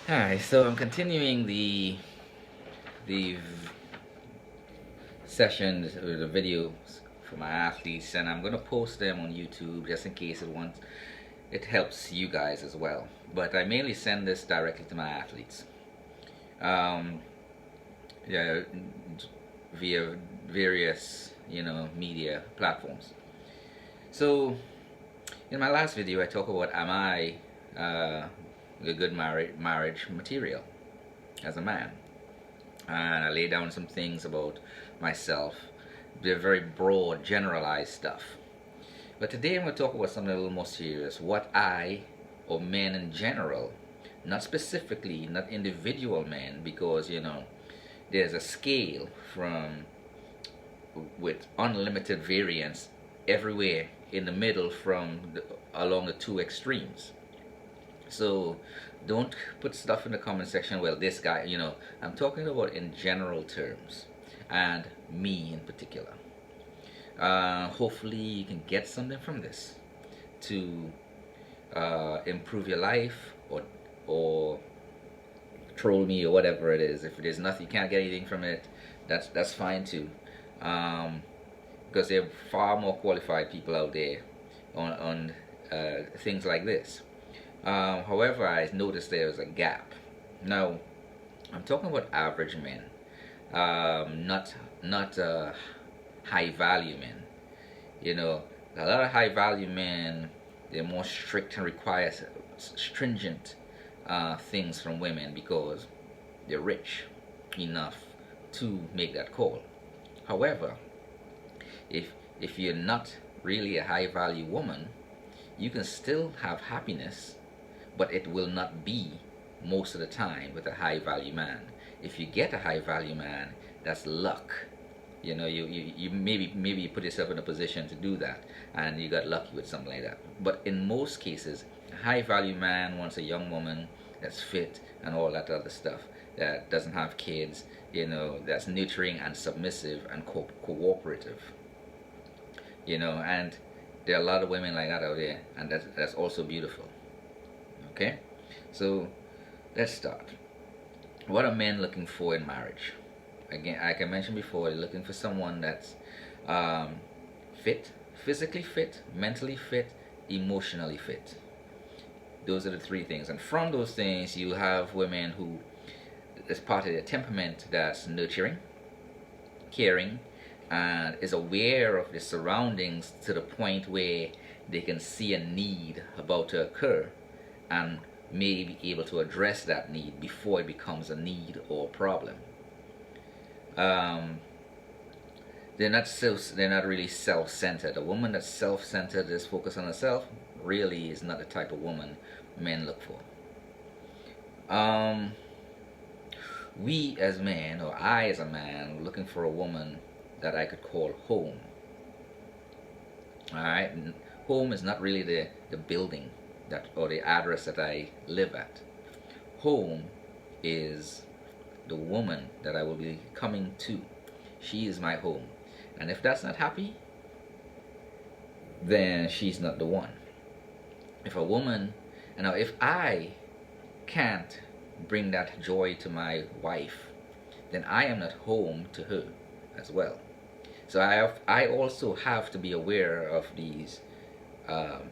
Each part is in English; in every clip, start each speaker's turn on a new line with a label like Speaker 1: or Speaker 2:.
Speaker 1: Hi, so I'm continuing the sessions or the videos for my athletes, and I'm gonna post them on YouTube just in case it helps you guys as well. But I mainly send this directly to my athletes, um, yeah, via various media platforms. So in my last video, I talk about am I uh, a good marriage material as a man, and I lay down some things about myself. They're very broad, generalized stuff. But today I'm going to talk about something a little more serious. What or men in general, not specifically, not individual men, because there's a scale from with unlimited variance everywhere in the middle along the two extremes. So don't put stuff in the comment section. Well, this guy, I'm talking about in general terms, and me in particular. Hopefully, you can get something from this to improve your life, or troll me or whatever it is. If there's nothing, you can't get anything from it, that's fine too. Because there are far more qualified people out there on things like this. However, I noticed there was a gap. Now, I'm talking about average men, not high value men. You know, a lot of high value men, they're more strict and require stringent things from women because they're rich enough to make that call. However, if if you're not really a high value woman, you can still have happiness, but it will not be most of the time with a high value man. If you get a high value man, that's luck. You maybe you put yourself in a position to do that, and you got lucky with something like that. But in most cases, a high value man wants a young woman that's fit and all that other stuff, that doesn't have kids, that's nurturing and submissive and cooperative. And there are a lot of women like that out there, and that's also beautiful. Okay, so let's start. What are men looking for in marriage? Again, like I mentioned before, they're looking for someone that's um, fit, physically fit, mentally fit, emotionally fit. Those are the three things, and from those things, you have women who, as part of their temperament, that's nurturing, caring, and is aware of the surroundings to the point where they can see a need about to occur and may be able to address that need before it becomes a need or a problem. Um, they're not really self-centered. A woman that's self-centered, is focused on herself, really is not the type of woman men look for. Um, we as men, or I as a man, looking for a woman that I could call home. All right, home is not really the building that or the address that I live at. Home is the woman that I will be coming to. She is my home, and if that's not happy, then she's not the one. If a woman, and now if I can't bring that joy to my wife, then I am not home to her as well. So I also have to be aware of um,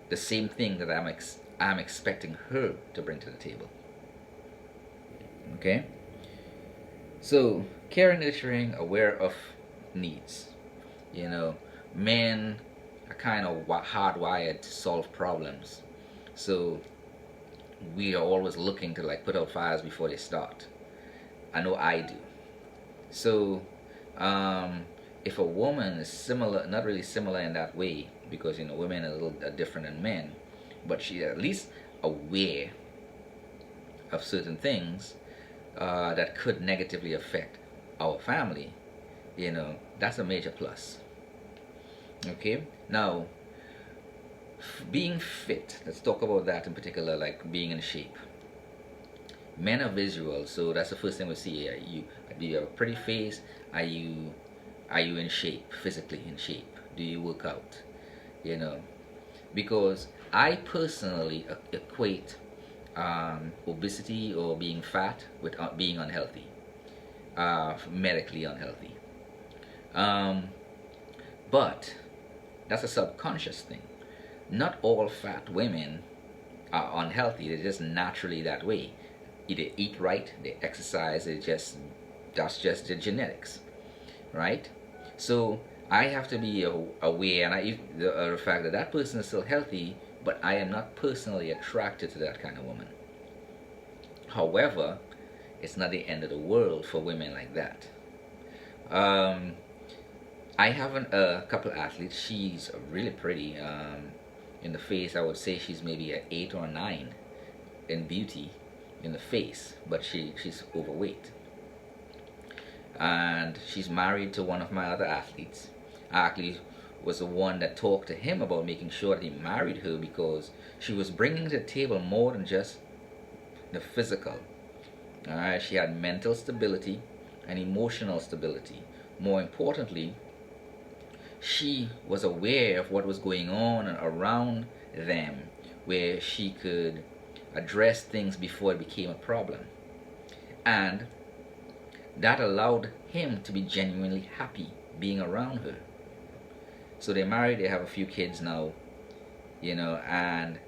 Speaker 1: the same thing that I'm expecting her to bring to the table. Okay, so caring, nurturing, aware of needs. You know, men are kind of hardwired to solve problems, so we are always looking to like put out fires before they start. I know I do. So, um, if a woman is similar, not really similar in that way, because women are a little different than men, but she at least aware of certain things that could negatively affect our family, that's a major plus. Okay, now being fit. Let's talk about that in particular, like being in shape. Men are visual, so that's the first thing we see. Do you have a pretty face? Are you in shape, physically in shape? Do you work out? You know, because I personally equate obesity or being fat with being unhealthy, medically unhealthy. Um, but that's a subconscious thing. Not all fat women are unhealthy. They're just naturally that way. They eat right, they exercise. That's just the genetics, right? So I have to be aware, and the fact that that person is still healthy, but I am not personally attracted to that kind of woman. However, it's not the end of the world for women like that. Um, I have a couple athletes. She's really pretty. In the face, I would say she's maybe an 8 or 9 in beauty in the face, but she's overweight. And she's married to one of my other athletes. I actually was the one that talked to him about making sure that he married her because she was bringing to the table more than just the physical. All right, she had mental stability and emotional stability. More importantly, she was aware of what was going on around them, where she could address things before it became a problem. And that allowed him to be genuinely happy being around her. So they're married, they have a few kids now, and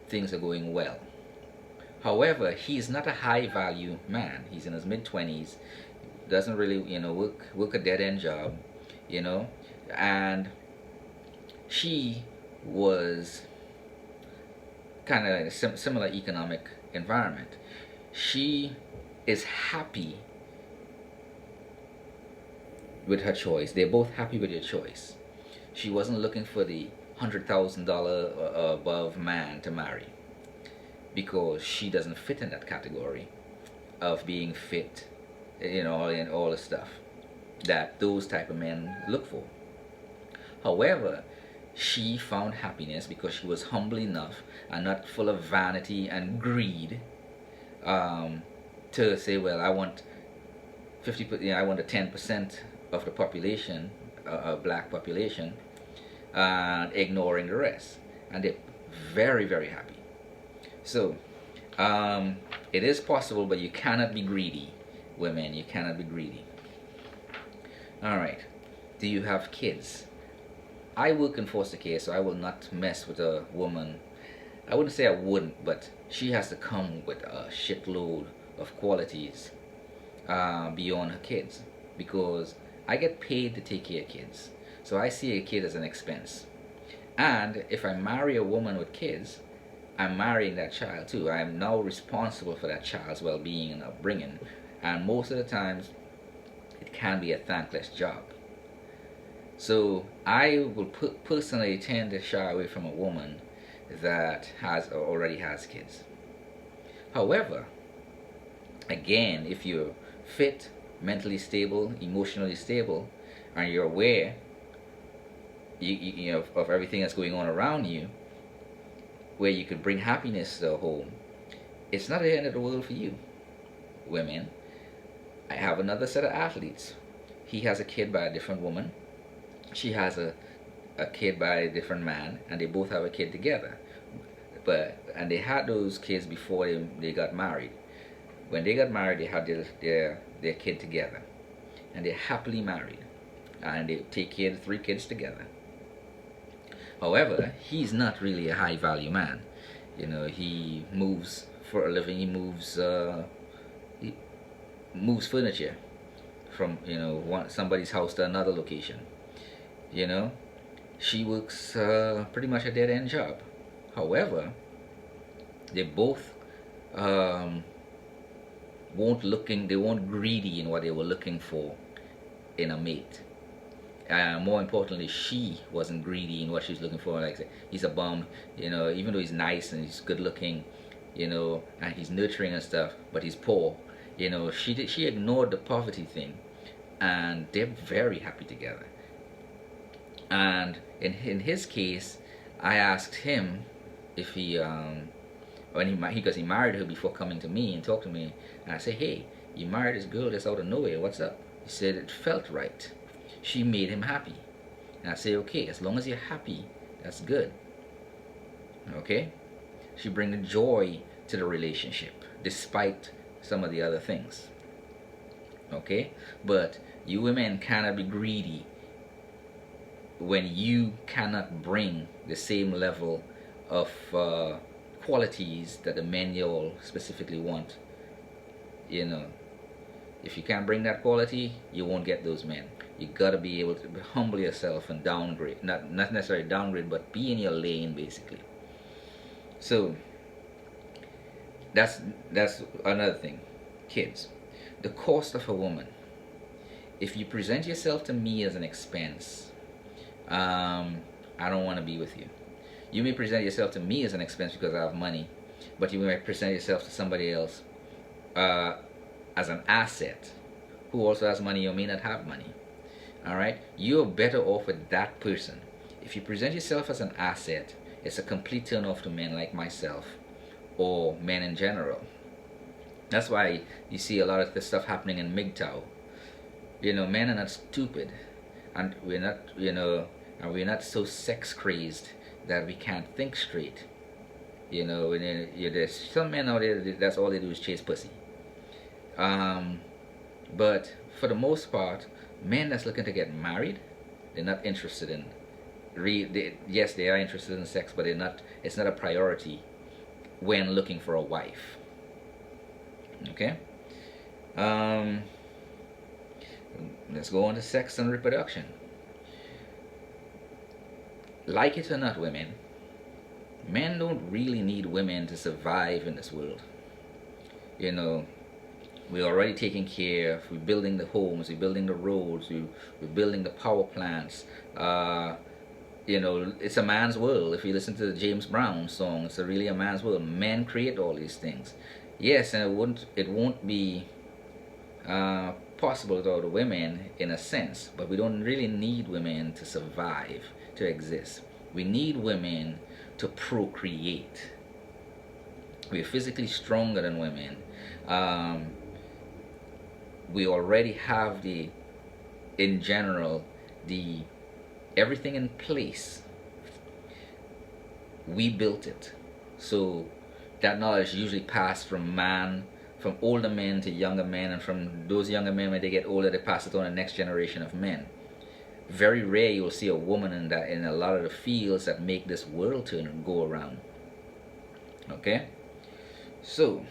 Speaker 1: things are going well. However, he's not a high value man. He's in his mid 20s, doesn't really, work a dead end job, and she was kind of a similar economic environment. She is happy with her choice. They're both happy with their choice. She wasn't looking for the $100,000 above man to marry because she doesn't fit in that category of being fit, and all the stuff that those type of men look for. However, she found happiness because she was humble enough and not full of vanity and greed to say, well, I want 50%, I want the 10% of the population, black population, and ignoring the rest. And they're very, very happy. So, it is possible, but you cannot be greedy, women. You cannot be greedy. All right. Do you have kids? I work in foster care, so I will not mess with a woman. I wouldn't say I wouldn't, but she has to come with a shitload of qualities beyond her kids, because I get paid to take care of kids. So I see a kid as an expense. And if I marry a woman with kids, I'm marrying that child too. I am now responsible for that child's well-being and upbringing. And most of the times, it can be a thankless job. So I will personally tend to shy away from a woman that already has kids. However, again, if you're fit, mentally stable, emotionally stable, and you're aware of everything that's going on around you, where you could bring happiness to home, it's not the end of the world for you, women. I have another set of athletes. He has a kid by a different woman. She has a kid by a different man, and they both have a kid together. And they had those kids before they got married. When they got married, they had their kid together, and they're happily married, and they take care of 3 kids together. However, he's not really a high value man. He moves for a living. He moves furniture from somebody's house to another location. She works pretty much a dead end job. However, they both weren't greedy in what they were looking for in a mate. More importantly, she wasn't greedy in what she's looking for. Like I said, he's a bum, even though he's nice and he's good looking, and he's nurturing and stuff, but he's poor. She ignored the poverty thing, and they're very happy together. And in his case, I asked him if because he married her before coming to me and talked to me, and I said, hey, you married this girl that's out of nowhere, what's up? He said it felt right. She made him happy. And I say, okay, as long as you're happy, that's good. Okay? She brings joy to the relationship, despite some of the other things. Okay? But you women cannot be greedy when you cannot bring the same level of qualities that the men you all specifically want. You know, if you can't bring that quality, you won't get those men. You gotta be able to humble yourself and downgrade, not necessarily downgrade, but be in your lane basically. So that's another thing. Kids, the cost of a woman. If you present yourself to me as an expense, I don't want to be with you. You may present yourself to me as an expense because I have money, but you may present yourself to somebody else as an asset who also has money or may not have money. Alright? You're better off with that person. If you present yourself as an asset, it's a complete turn off to men like myself or men in general. That's why you see a lot of this stuff happening in MGTOW. You know, men are not stupid, and we're not, and we're not so sex crazed that we can't think straight. You know, there's some men out there that's all they do is chase pussy. But for the most part, men that's looking to get married, they're not interested in. Yes, they are interested in sex, but it's not a priority when looking for a wife. Okay. Let's go on to sex and reproduction. Like it or not, women, men don't really need women to survive in this world. You know, we're already taking care of, we're building the homes, we're building the roads, we're building the power plants. You know, it's a man's world. If you listen to the James Brown song, it's really a man's world. Men create all these things. Yes, and it won't be possible without the women in a sense, but we don't really need women to survive, to exist. We need women to procreate. We're physically stronger than women. We already have in general, everything in place. We built it. So that knowledge usually passed from older men to younger men, and from those younger men, when they get older, they pass it on to the next generation of men. Very rare you'll see a woman in a lot of the fields that make this world turn and go around. Okay? So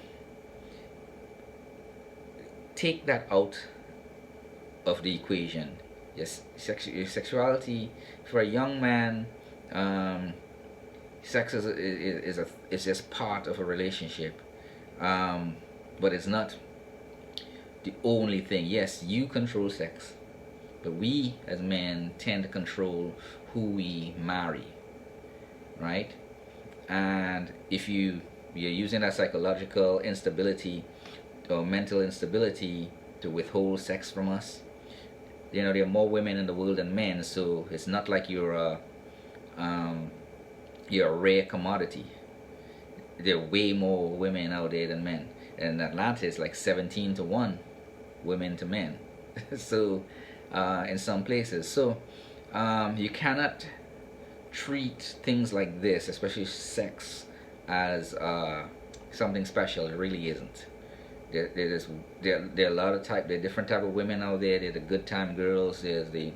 Speaker 1: take that out of the equation. Yes, sexuality for a young man, sex is just part of a relationship, but it's not the only thing. Yes, you control sex, but we as men tend to control who we marry, right? And if you're using that psychological instability or mental instability to withhold sex from us, you know, there are more women in the world than men, so it's not like you're a rare commodity. There are way more women out there than men. In Atlanta, it's like 17-1 women to men. So in some places, so you cannot treat things like this, especially sex, as something special. It really isn't. There are a lot of there are different type of women out there. There are the good time girls. There's the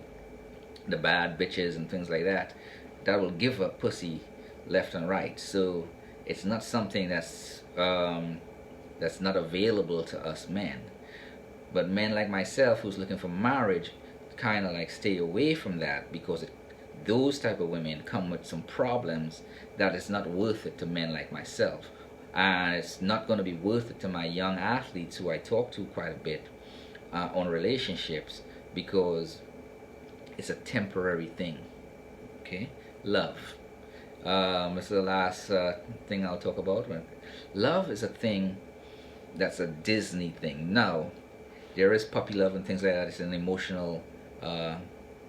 Speaker 1: bad bitches and things like that will give up pussy left and right. So it's not something that's not available to us men. But men like myself, who's looking for marriage, kind of like stay away from that, because those type of women come with some problems that it's not worth it to men like myself. And it's not going to be worth it to my young athletes who I talk to quite a bit on relationships, because it's a temporary thing. Okay? Love. This is the last thing I'll talk about. Love is a thing that's a Disney thing. Now, there is puppy love and things like that. It's an emotional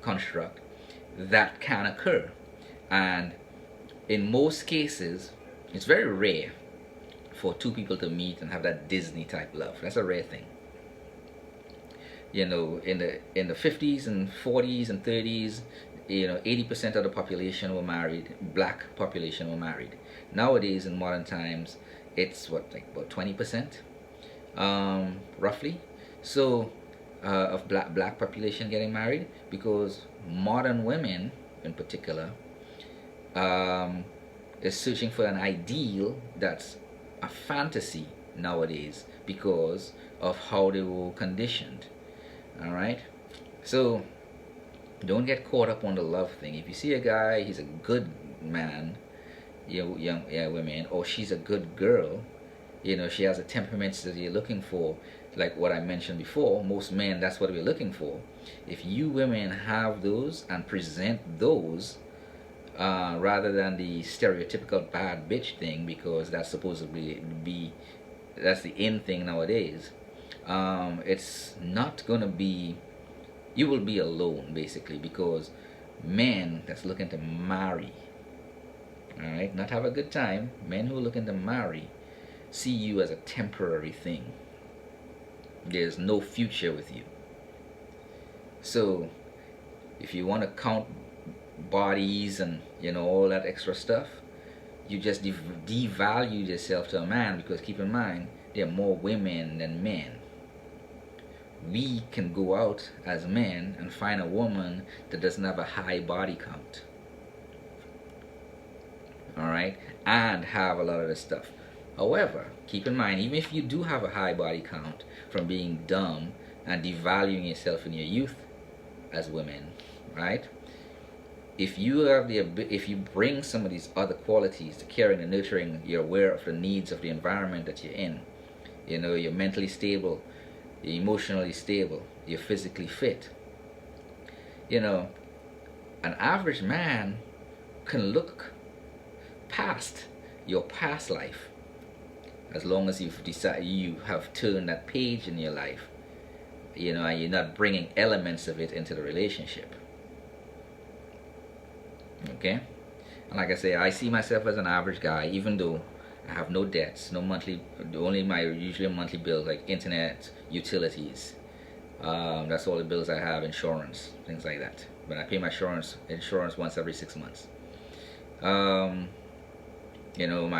Speaker 1: construct that can occur. And in most cases, it's very rare for two people to meet and have that Disney type love. That's a rare thing. You know, in the 50s and 40s and 30s, you know, 80% of the population were married. Black population were married. Nowadays, in modern times, it's what, like about 20%, roughly. So of black population getting married, because modern women in particular um, is searching for an ideal that's a fantasy nowadays because of how they were conditioned. All right, so don't get caught up on the love thing. If you see a guy, he's a good man, young women, or she's a good girl, she has the temperaments that you're looking for, like what I mentioned before. Most men, that's what we're looking for. If you women have those and present those, rather than the stereotypical bad bitch thing, because that's supposedly that's the in thing nowadays. It's not gonna be. You will be alone basically, because men that's looking to marry, all right, not have a good time. Men who are looking to marry see you as a temporary thing. There's no future with you. So if you want to count bodies and all that extra stuff, you just devalue yourself to a man, because keep in mind there are more women than men. We can go out as men and find a woman that doesn't have a high body count, all right, and have a lot of this stuff. However, keep in mind, even if you do have a high body count from being dumb and devaluing yourself in your youth as women, right? If you bring some of these other qualities, the caring and nurturing, you're aware of the needs of the environment that you're in. You're mentally stable, you're emotionally stable, you're physically fit. An average man can look past your past life, as long as you've decided you have turned that page in your life, and you're not bringing elements of it into the relationship. Okay, and like I say, I see myself as an average guy, even though I have no debts, no monthly, only my usually monthly bills like internet, utilities. That's all the bills I have, insurance, things like that. But I pay my insurance once every 6 months. My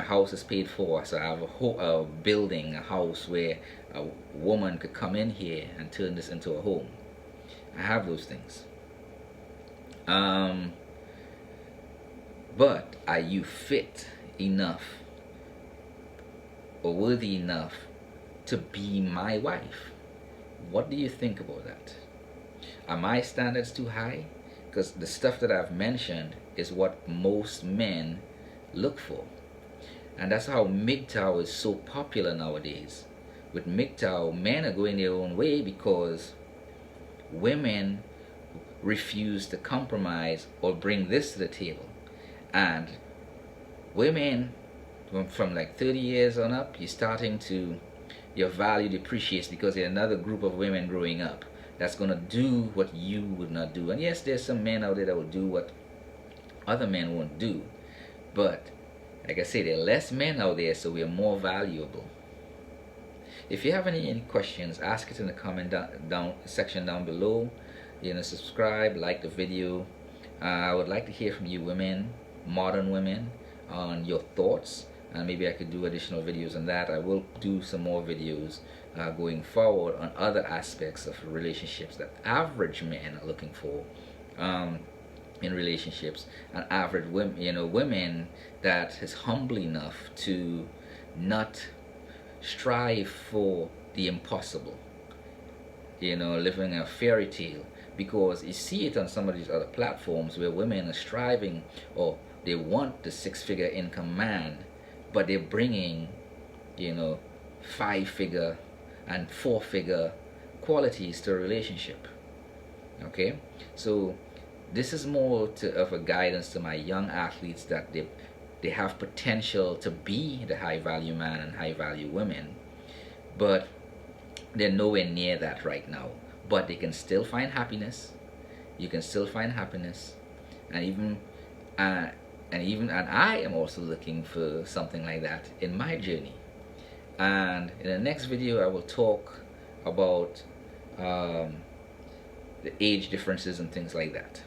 Speaker 1: house is paid for, so I have a building, a house where a woman could come in here and turn this into a home. I have those things. But are you fit enough or worthy enough to be my wife? What do you think about that? Are my standards too high? Because the stuff that I've mentioned is what most men look for. And that's how MGTOW is so popular nowadays. With MGTOW, men are going their own way because women refuse to compromise or bring this to the table. And women from like 30 years on up, your value depreciates because there's another group of women growing up that's going to do what you would not do. And yes, there's some men out there that will do what other men won't do. But like I say, there are less men out there, so we are more valuable. If you have any questions, ask it in the comment section down below. Subscribe, like the video. I would like to hear from you women, modern women, on your thoughts, and maybe I could do additional videos on that. I will do some more videos going forward on other aspects of relationships that average men are looking for in relationships, and average women, women that is humble enough to not strive for the impossible, living a fairy tale. Because you see it on some of these other platforms where women are striving, or they want the 6-figure income man, but they're bringing 5-figure and 4-figure qualities to a relationship. Okay, so this is more of a guidance to my young athletes, that they have potential to be the high value man and high value women, but they're nowhere near that right now. But they can still find happiness. You can still find happiness, and I am also looking for something like that in my journey. And in the next video, I will talk about the age differences and things like that.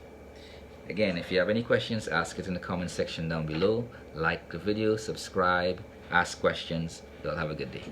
Speaker 1: Again, if you have any questions, ask it in the comment section down below. Like the video, subscribe, ask questions. Y'all have a good day.